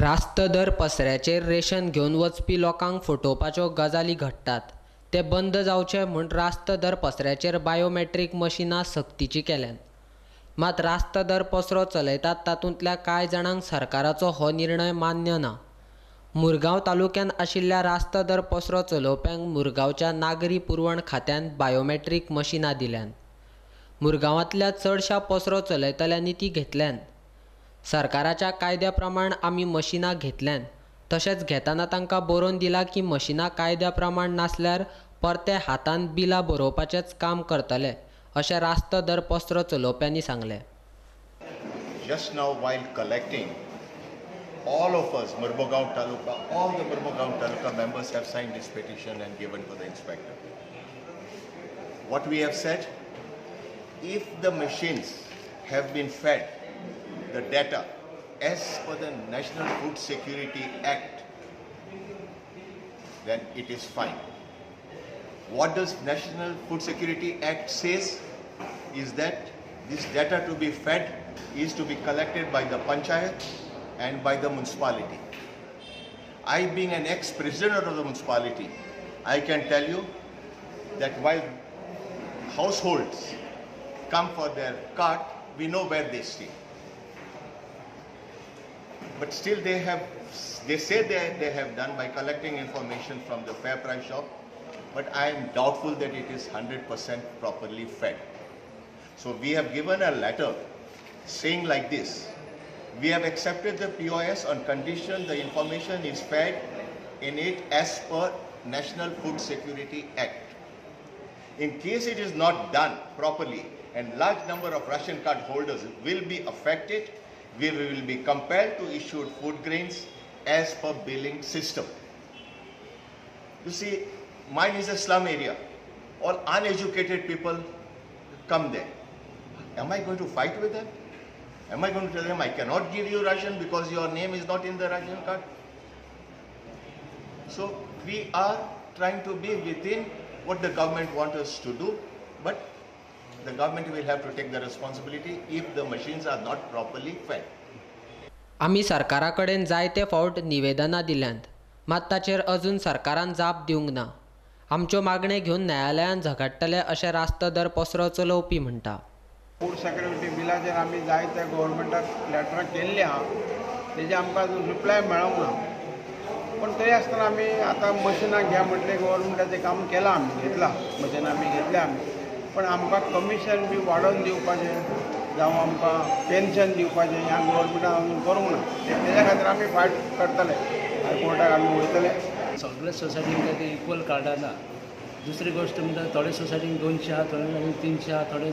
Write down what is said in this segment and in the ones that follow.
रास्त दर पसऱ्याचेर रेशन घेवन वचपी लोकांक फटोवपाच्यो गजाली घडटात ते बंद जावचे म्हूण रास्त दर पसऱ्याचेर बायोमेट्रीक मशिनां सक्तीचीं केल्यात. मात रास्त दर पसरो चलयतात तातूंतल्या कांय जाणांक सरकाराचो हो निर्णय मान्य ना. मुरगांव तालुक्यांत आशिल्ल्या रास्त दर पसरो चलोवप्यांक मुरगांवच्या नागरी पुरवण खात्यान बायोमेट्रीक मशिनां दिल्यात. मुरगांवांतल्या चडशा पसरो चलयतल्यांनी ती घेतल्यात. सरकाराच्या कायद्या प्रमाण आमी मशिनां घेतल्यात, तशेंच घेतना तांकां बरोवन दिलां की मशिनां कायद्या प्रमाण नासल्यार परते हातान बिलां बरोवपाचेंच काम करतले, अशें रास्त दर पसरो चलोवप्यांनी सांगलें. Just now while collecting, all of us, Murmugaon Taluka, all the Murmugaon Taluka members have signed this petition and given to the inspector. What we have said, if the machines have been fed the data as per the National Food Security Act, then it is fine. What does National Food Security Act says is that this data to be fed is to be collected by the panchayat and by the municipality. I, being an ex-president of the municipality, I can tell you that while households come for their cart, we know where they stay. But still they say they have done by collecting information from the fair price shop, but I am doubtful that it is 100% properly fed. So we have given a letter saying like this: we have accepted the POS on condition the information is fed in it as per National Food Security Act. In case it is not done properly and large number of ration card holders will be affected, we will be compelled to issue food grains as per billing system. You see, mine is a slum area. All uneducated people come there. Am I going to fight with them? Am I going to tell them I cannot give you ration because your name is not in the ration card? So we are trying to be within what the government wants us to do, but the government will have to take the responsibility if the machines are not properly fed. आमी सरकारा कडेन जायते फावट निवेदनां दिल्यांत, मात ताचेर अजून सरकारान जाप दिवंक ना. आमच्यो मागण्यो घेवन न्यायालयांत झगडटले अशें रास्त दर पसरो चलोवपी म्हणटा. फूड सेक्युरिटी बिलाचेर आमी जायते गव्हर्मेंटाक लेटरां केल्ली आहा, तेजे आमकां अजून रिप्लाय मेळोंक ना. पण तरी आसतना आमी आतां मशिनां घ्या म्हटलें गव्हर्मेंटाचें काम केलां, आमी घेतलां मशिनां आमी घेतल्या आमी, पण आमकां कमिशन बी वाडोवन दिवपाचें जावं आमकां पेन्शन दिवपाचें ह्या गव्हर्मेंटान अजून करूंक ना. तेज्या खातीर आमी फायट करतले, हायकोर्टाक आमी वयतले. सगळ्या सोसायटींक ते इक्वल कार्डां ना. दुसरी गोश्ट म्हणजे थोडे सोसायटींक 200 आहा, थोडे 300 आहा, थोडे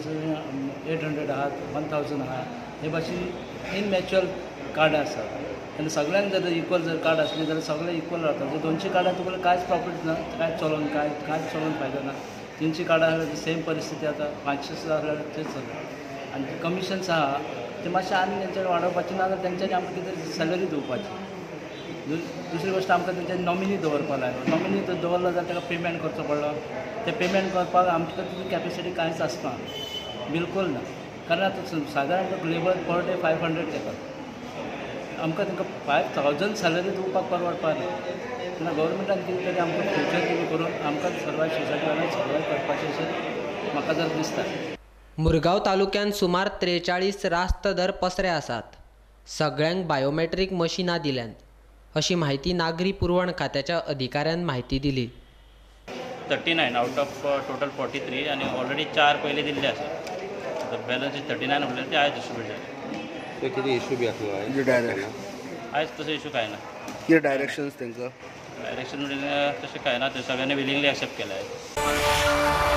800 आहात, 1000 आहा. हे भाशेन इनमॅच्युअल कार्डां आसात आनी सगळ्यांक जर इक्वल जर कार्ड आसलें जाल्यार सगळे इक्वल रावता. जर 200 कार्डां तुका कांयच प्रॉफिट ना, कांयच चलोवन कांयच चलोवन फायदो ना. 300 कार्डां आसल्यार सेम परिस्थिती आतां, 500 सुद्दां आसल्यार तेच चलता. आनी कमिशन्स आहा ते मातशें आनी तेंच्यानी वाडोवपाचें ना, जाल्यार तेंच्यांनी आमकां कितें सॅलरी दिवपाची. दुसरी गोश्ट आमकां तेंच्यांनी नॉमिनी दवरपा लायलो. नॉमिनी दवरलो जाल्यार ताका पेमेंट करचो पडलो. ते पेमेंट करपाक आमकां तितली कॅपेसिटी कांयच आसना, बिलकूल ना. कारण आतां सादारण लेबर पर डे 500 घेतात. आमकां तांकां 5000 सॅलरी दिवपाक परवडपा ना. तेन्ना गव्हर्मेंटान कितें तरी आमकां फ्युचर कितें करून आमकां सर्वाय सोसायटीवाल्यांक सर्वाय करपाचें अशें म्हाका जर दिसता. मुरगांव तालुक्यांत सुमार 43 रास्त दर पसरे आसात. सगळ्यांक बायोमेट्रीक मशिनां दिल्यात, अशी माहिती नागरी पुरवण खात्याच्या अधिकाऱ्यान माहिती दिली. 39 आउट ऑफ टोटल 43 आणि ऑलरेडी 4 पयले दिल्ले आसा. तर बॅलन्स 39 म्हणल्यार ते आयज डिस्ट्रीब्यूट जाले. ते कितें इशू बी आसलो आयज तसो इशू काय ना. कितें डायरेक्शन्स तेंकां डायरेक्शन तशें काय ना, ते सगळ्यांनी विलिंगली एक्सेप्ट केला आहे.